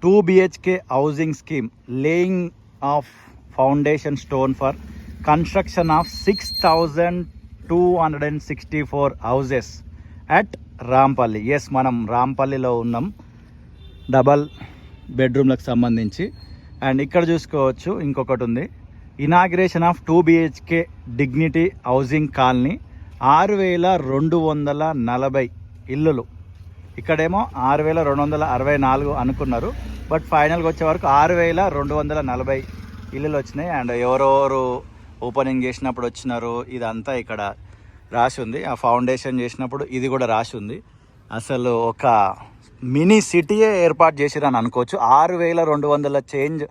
2 BHK housing scheme, laying of foundation stone for construction of 6,264 houses at Rampalli. Yes, మనం రాంపల్లిలో ఉన్నాం double బెడ్రూమ్లకు సంబంధించి. And ఇక్కడ చూసుకోవచ్చు ఇంకొకటి ఉంది, inauguration of 2 BHK dignity housing colony, 6,240 ఇల్లులు. ఇక్కడేమో 6,264 అనుకున్నారు, బట్ ఫైనల్గా వచ్చే వరకు 6,240 ఇల్లులు వచ్చినాయి. అండ్ ఎవరెవరు ఓపెనింగ్ చేసినప్పుడు వచ్చినారు ఇదంతా ఇక్కడ రాసి ఉంది. ఆ ఫౌండేషన్ చేసినప్పుడు ఇది కూడా రాసి ఉంది. అసలు ఒక మినీ సిటీయే ఏర్పాటు చేసిరని అనుకోవచ్చు. 6,200 చేంజ్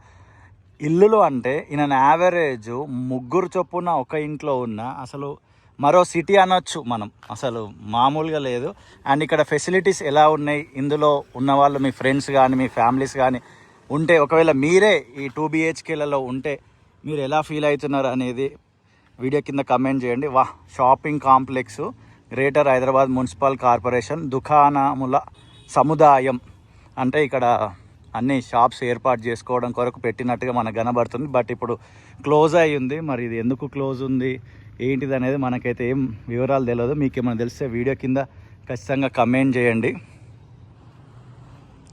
ఇల్లులు అంటే ఇన్ యావరేజ్ 3 చొప్పున ఒక ఇంట్లో ఉన్న అసలు మరో సిటీ అనొచ్చు మనం, అసలు మామూలుగా లేదు. అండ్ ఇక్కడ ఫెసిలిటీస్ ఎలా ఉన్నాయి, ఇందులో ఉన్నవాళ్ళు మీ ఫ్రెండ్స్ కానీ మీ ఫ్యామిలీస్ కానీ ఉంటే, ఒకవేళ మీరే ఈ 2 BHKలలో ఉంటే మీరు ఎలా ఫీల్ అవుతున్నారు అనేది వీడియో కింద కమెంట్ చేయండి. Shopping complex, greater Hyderabad municipal corporation దుకాణముల సముదాయం అంటే ఇక్కడ అన్ని షాప్స్ ఏర్పాటు చేసుకోవడం కొరకు పెట్టినట్టుగా మనకు కనబడుతుంది. బట్ ఇప్పుడు క్లోజ్ అయి ఉంది. మరి ఇది ఎందుకు క్లోజ్ ఉంది ఏంటిది అనేది మనకైతే ఏం వివరాలు తెలియదు. మీకు ఏమైనా తెలిస్తే వీడియో కింద ఖచ్చితంగా కమెంట్ చేయండి.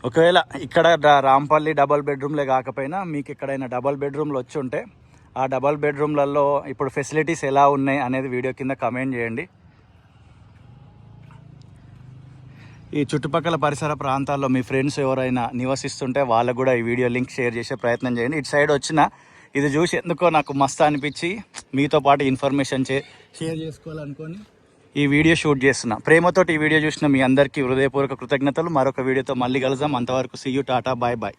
ఒకవేళ ఇక్కడ రాంపల్లి డబల్ బెడ్రూమ్లే కాకపోయినా మీకు ఎక్కడైనా డబల్ బెడ్రూమ్లు వచ్చి ఉంటే ఆ డబల్ బెడ్రూమ్లలో ఇప్పుడు ఫెసిలిటీస్ ఎలా ఉన్నాయి అనేది వీడియో కింద కమెంట్ చేయండి. ఈ చుట్టుపక్కల పరిసర ప్రాంతాల్లో మీ ఫ్రెండ్స్ ఎవరైనా నివసిస్తుంటే వాళ్ళకు కూడా ఈ వీడియో లింక్ షేర్ చేసే ప్రయత్నం చేయండి. ఇటు సైడ్ వచ్చిన ఇది చూసి ఎందుకో నాకు మస్తు అనిపించి మీతో పాటు ఇన్ఫర్మేషన్ షేర్ చేసుకోవాలనుకొని ఈ వీడియో షూట్ చేస్తున్నా. ప్రేమతోటి ఈ వీడియో చూసిన మీ అందరికీ హృదయపూర్వక కృతజ్ఞతలు. మరొక వీడియోతో మళ్ళీ కలుద్దాం. అంతవరకు see you, ta ta, bye bye.